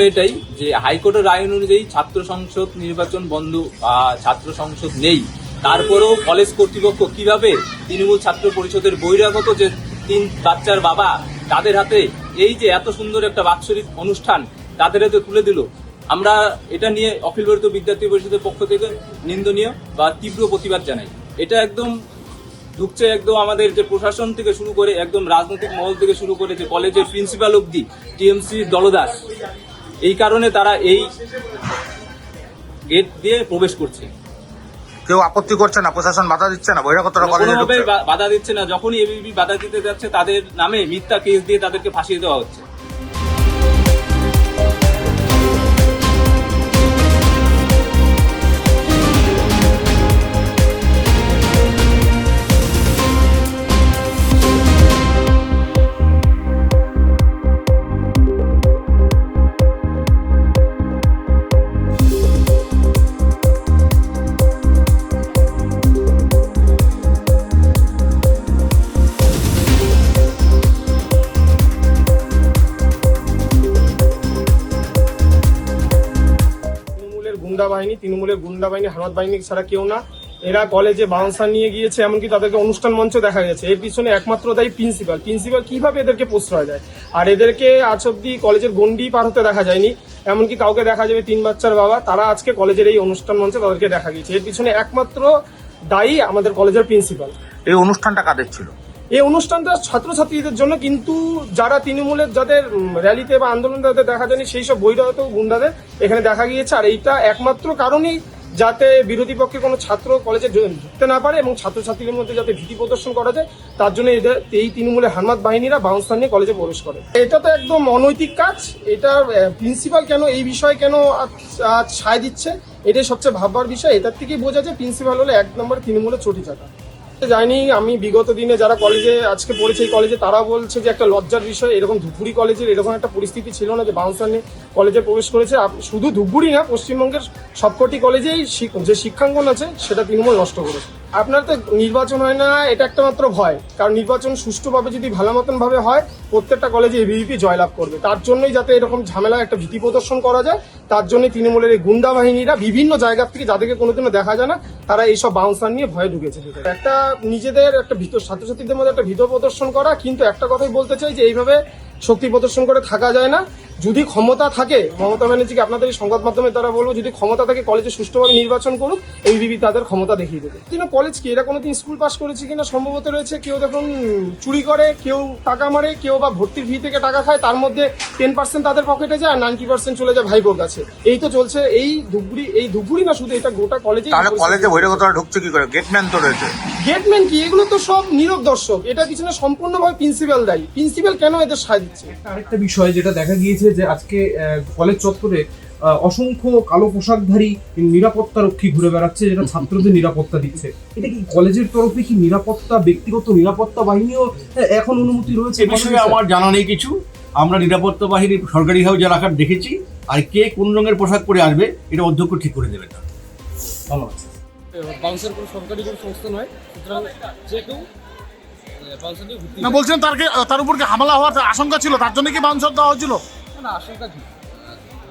এটাই যে হাইকোর্টের রায় অনুযায়ী ছাত্র সংসদ নির্বাচন বন্ধ বা ছাত্র সংসদ নেই, তারপরেও কলেজ কর্তৃপক্ষ কিভাবে তৃণমূল ছাত্র পরিষদের বহিরাগত যে 3 বাচ্চার বাবা তাদের হাতে এই যে এত সুন্দর একটা বাৎসরিক অনুষ্ঠান তাদের হাতে তুলে দিল। আমরা এটা নিয়ে অখিল ভারতীয় বিদ্যার্থী পরিষদের পক্ষ থেকে নিন্দনীয় বা তীব্র প্রতিবাদ জানাই। এটা একদম ঢুকছে একদম আমাদের যে প্রশাসন থেকে শুরু করে একদম রাজনৈতিক মহল থেকে শুরু করে যে কলেজের প্রিন্সিপাল অবধি টিএমসি দলদাস, এই কারণে তারা এই গেট দিয়ে প্রবেশ করছে। কেউ আপত্তি করছে না, প্রশাসন বাধা দিচ্ছে না, বহিরাগতরা কলেজে কোনোভাবে ঢুকছে? বাধা দিচ্ছে না। যখনই এবিপি বাধা দিতে যাচ্ছে তাদের নামে মিথ্যা কেস দিয়ে তাদেরকে ফাঁসিয়ে দেওয়া হচ্ছে। তৃণমূলের গুন্ডা বাহিনী হামাদ বাহিনী ছাড়া কেউ না। এরা কলেজে বাউন্সার নিয়ে গিয়েছে, এমনকি তাদেরকে অনুষ্ঠান মঞ্চ দেখা গেছে। এর পিছনে একমাত্র দায়ী প্রিন্সিপাল কিভাবে এদেরকে প্রশ্রয় দেয়। আর এদেরকে আজ অব্দি কলেজের গন্ডি পার হতে দেখা যায়নি, এমনকি কাউকে দেখা যাবে 3 বাচ্চার বাবা, তারা আজকে কলেজের এই অনুষ্ঠান মঞ্চে তাদেরকে দেখা গিয়েছে। এর পিছনে একমাত্র দায়ী আমাদের কলেজের প্রিন্সিপাল। এই অনুষ্ঠানটা কাদের ছিল? এই অনুষ্ঠানটা ছাত্রছাত্রীদের জন্য, কিন্তু যারা তৃণমূলের যাদের র্যালিতে বা আন্দোলনে তাদের দেখা যায়নি সেই সব বহিরাগত গুন্ডাদের এখানে দেখা গিয়েছে। আর এইটা একমাত্র কারণই যাতে বিরোধী পক্ষে কোনো ছাত্র কলেজে ঢুকতে না পারে এবং ছাত্রছাত্রীদের মধ্যে যাতে ভীতি প্রদর্শন করা যায়, তার জন্য এই তৃণমূলের হামাদ বাহিনীরা বাউন্সার নিয়ে কলেজে প্রবেশ করে। এটা তো একদম অনৈতিক কাজ। এটা প্রিন্সিপাল কেন এই বিষয়ে কেন সায় দিচ্ছে, এটাই সবচেয়ে ভাববার বিষয়। এটার থেকেই বোঝা যায় প্রিন্সিপাল হলে 1 নম্বর তৃণমূলের চটি চাকা। জানি আমি বিগত দিনে যারা কলেজে আজকে পড়েছে এই কলেজে তারা বলছে যে একটা লজ্জার বিষয়, এরকম ধুপগুড়ি কলেজের এরকম একটা পরিস্থিতি ছিল না যে বাউন্সার নিয়ে কলেজে প্রবেশ করেছে। শুধু ধুপগুড়ি না, পশ্চিমবঙ্গের সবকটি কলেজেই যে শিক্ষাঙ্গন আছে সেটা তৃণমূল নষ্ট করেছে। আপনার তো নির্বাচন হয় না, এটা একটা মাত্র ভয়, কারণ নির্বাচন সুষ্ঠুভাবে যদি ভালো মতন ভাবে হয় প্রত্যেকটা কলেজে এবিভিপি জয়লাভ করবে। তার জন্যই যাতে এরকম ঝামেলা একটা ভীতি প্রদর্শন করা যায়, তার জন্যই তৃণমূলের এই গুন্ডা বাহিনীরা বিভিন্ন জায়গা থেকে যাদেরকে কোনোদিনও দেখা যায় না তারা এইসব বাউন্সার নিয়ে ভয়ে ঢুকেছে। একটা নিজেদের একটা ছাত্রছাত্রীদের মধ্যে একটা ভীত প্রদর্শন করা, কিন্তু একটা কথাই বলতে চাই যে এইভাবে শক্তি প্রদর্শন করে থাকা যায় না। যদি ক্ষমতা থাকে, মমতা ব্যানার্জিকে আপনাদের এই সংবাদ মাধ্যমের দ্বারা বলবো, যদি ক্ষমতা থাকে কলেজে সুষ্ঠুভাবে নির্বাচন করুক, এবিভিপি তাদের ক্ষমতা দেখিয়ে দেবে। কিন্তু কলেজ কি এরা কোনোদিন স্কুল পাস করেছে কিনা সম্ভবত রয়েছে। কেউ দেখুন চুরি করে, কেউ টাকা মারে, কেউ বা ভর্তির ফি থেকে টাকা খায়, তার মধ্যে 10% তাদের পকেটে যায় আর 90% চলে যায় ভাইবোর কাছে। এই তো চলছে এই ধুপগুড়ি না শুধু, এটা গোটা কলেজে। তাহলে কলেজে বহিরাগতরা ঢুকছে কি করে? গেটম্যান তো রয়েছে। গেটম্যান কি? এগুলো তো সব নীরব দর্শক। এটা পিছনে সম্পূর্ণভাবে প্রিন্সিপাল দায়ী। প্রিন্সিপাল কেন এদের সায় দিচ্ছে? আরেকটা বিষয় যেটা দেখা গিয়েছে যে আজকে কলেজ চত্বরে অসংখ্য কালো পোশাকধারী নিরাপত্তা রক্ষী ঘুরে বেড়াচ্ছে, যেটা ছাত্রদের নিরাপত্তা দিচ্ছে। এটা কি কলেজের তরফে কি নিরাপত্তা, ব্যক্তিগত নিরাপত্তা বাহিনীও এখন অনুমতি রয়েছে? এ বিষয়ে আমার জানা নেই কিছু। আমরা নিরাপত্তা বাহিনীর সরকারিভাবে যা রাখার দেখেছি, আর কে কোন রঙের পোশাক পরে আসবে এটা অধ্যক্ষ ঠিক করে দেবেন। ধন্যবাদ। বাউন্সার কোনো সরকারি কোনো সংস্থা নয়, সুতরাং যে কেউ বাউন্সার নিয়ে ঘুরতে না বলছেন তার উপর কি হামলা হওয়ার আশঙ্কা ছিল, তার জন্য কি বাউন্সার দেওয়া হয়েছিল? না, আশঙ্কা কি,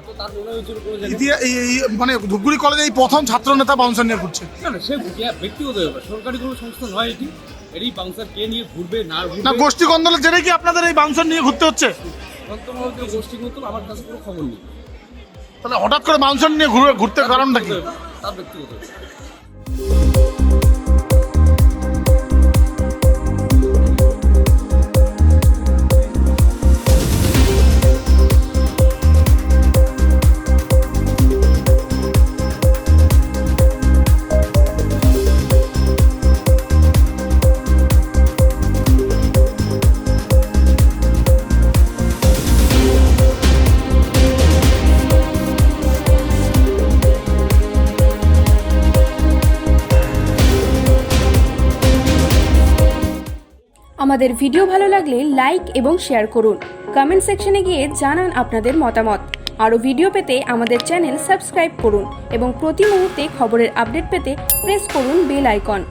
তো তার মনে হয়েছিল কোনো মানে ধূপগুড়ি কলেজে এই প্রথম ছাত্র নেতা বাউন্সার নিয়ে ঘুরছে। না সে ব্যক্তিগত ব্যাপার, সরকারি কোনো সংস্থা নয় এটি। এটি বাউন্সার কে নিয়ে ঘুরবে না ঘুরবে, না গোষ্ঠী কন্দলের জেরে কি আপনাদের এই বাউন্সার নিয়ে ঘুরতে হচ্ছে? গোষ্ঠী কন্দল আমার কাছে কোনো খবর নেই। তাহলে হঠাৎ করে বাউন্সার নিয়ে ঘুরতে কারণটা কি? তার ব্যক্তিগত ব্যাপার। আমাদের ভিডিও ভালো লাগলে লাইক এবং শেয়ার করুন। কমেন্ট সেকশনে গিয়ে জানান আপনাদের মতামত। আরও ভিডিও পেতে আমাদের চ্যানেল সাবস্ক্রাইব করুন এবং প্রতি মুহূর্তে খবরের আপডেট পেতে প্রেস করুন বেল আইকন।